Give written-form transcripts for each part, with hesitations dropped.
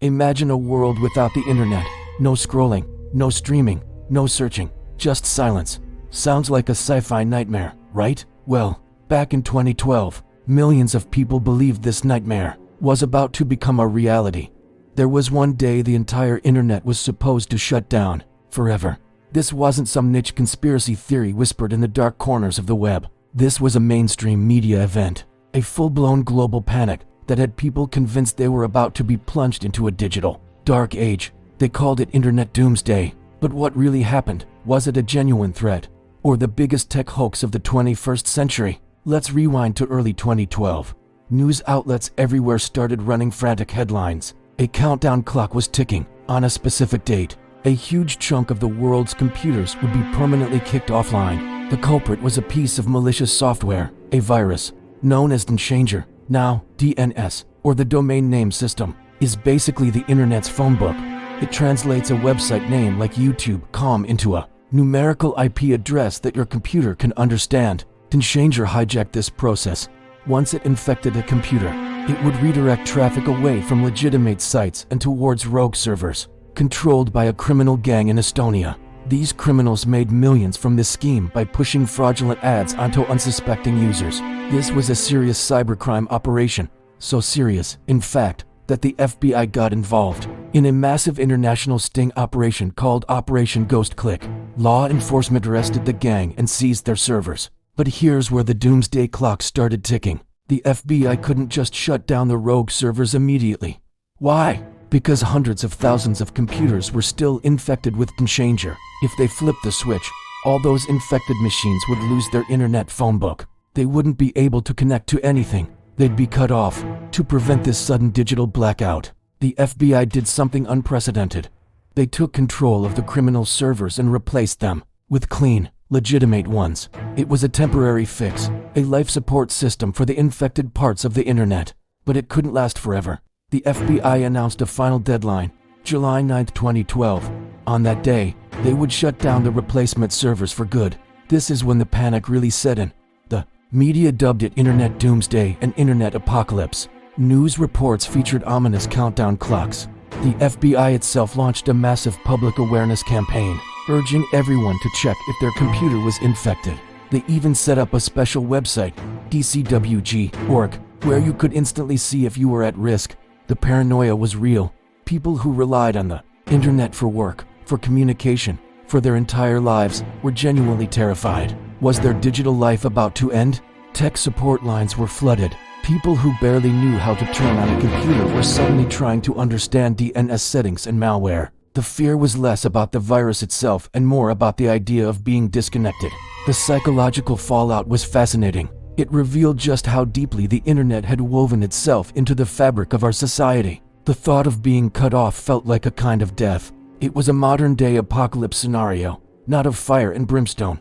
Imagine a world without the internet. No scrolling, no streaming, no searching, just silence. Sounds like a sci-fi nightmare, right? Well, back in 2012, millions of people believed this nightmare was about to become a reality. There was one day the entire internet was supposed to shut down forever. This wasn't some niche conspiracy theory whispered in the dark corners of the web. This was a mainstream media event, a full-blown global panic that had people convinced they were about to be plunged into a digital dark age. They called it Internet Doomsday. But what really happened? Was it a genuine threat, or the biggest tech hoax of the 21st century? Let's rewind to early 2012. News outlets everywhere started running frantic headlines. A countdown clock was ticking. On a specific date, a huge chunk of the world's computers would be permanently kicked offline. The culprit was a piece of malicious software, a virus, known as Doomsday. Now, DNS, or the domain name system, is basically the internet's phonebook. It translates a website name like YouTube.com into a numerical IP address that your computer can understand. Doomsday hijacked this process. Once it infected a computer, it would redirect traffic away from legitimate sites and towards rogue servers, controlled by a criminal gang in Estonia. These criminals made millions from this scheme by pushing fraudulent ads onto unsuspecting users. This was a serious cybercrime operation, so serious, in fact, that the FBI got involved. In a massive international sting operation called Operation Ghost Click, law enforcement arrested the gang and seized their servers. But here's where the doomsday clock started ticking. The FBI couldn't just shut down the rogue servers immediately. Why? Because hundreds of thousands of computers were still infected with Doomsday. If they flipped the switch, all those infected machines would lose their internet phonebook. They wouldn't be able to connect to anything. They'd be cut off. To prevent this sudden digital blackout, the FBI did something unprecedented. They took control of the criminal servers and replaced them with clean, legitimate ones. It was a temporary fix, a life support system for the infected parts of the internet. But it couldn't last forever. The FBI announced a final deadline, July 9, 2012. On that day, they would shut down the replacement servers for good. This is when the panic really set in. The media dubbed it Internet Doomsday and Internet Apocalypse. News reports featured ominous countdown clocks. The FBI itself launched a massive public awareness campaign, urging everyone to check if their computer was infected. They even set up a special website, dcwg.org, where you could instantly see if you were at risk. The paranoia was real. People who relied on the internet for work, for communication, for their entire lives were genuinely terrified. Was their digital life about to end? Tech support lines were flooded. People who barely knew how to turn on a computer were suddenly trying to understand DNS settings and malware. The fear was less about the virus itself and more about the idea of being disconnected. The psychological fallout was fascinating. It revealed just how deeply the internet had woven itself into the fabric of our society. The thought of being cut off felt like a kind of death. It was a modern-day apocalypse scenario, not of fire and brimstone,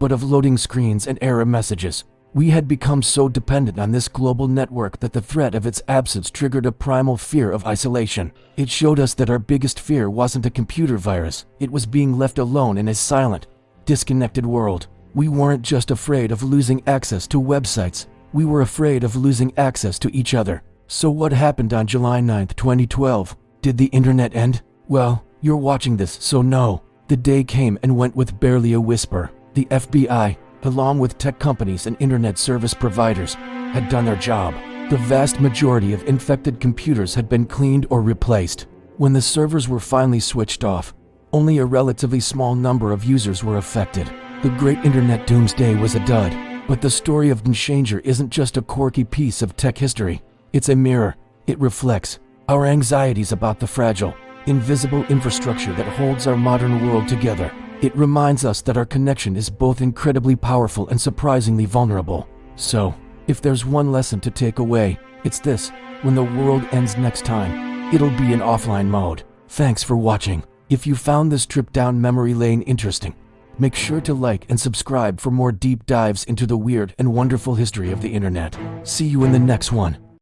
but of loading screens and error messages. We had become so dependent on this global network that the threat of its absence triggered a primal fear of isolation. It showed us that our biggest fear wasn't a computer virus. It was being left alone in a silent, disconnected world. We weren't just afraid of losing access to websites. We were afraid of losing access to each other. So what happened on July 9, 2012? Did the internet end? Well, you're watching this, so no. The day came and went with barely a whisper. The FBI, along with tech companies and internet service providers, had done their job. The vast majority of infected computers had been cleaned or replaced. When the servers were finally switched off, only a relatively small number of users were affected. The great Internet Doomsday was a dud, but the story of Doomsday isn't just a quirky piece of tech history. It's a mirror. It reflects our anxieties about the fragile, invisible infrastructure that holds our modern world together. It reminds us that our connection is both incredibly powerful and surprisingly vulnerable. So, if there's one lesson to take away, it's this: when the world ends next time, it'll be in offline mode. Thanks for watching. If you found this trip down memory lane interesting, make sure to like and subscribe for more deep dives into the weird and wonderful history of the internet. See you in the next one.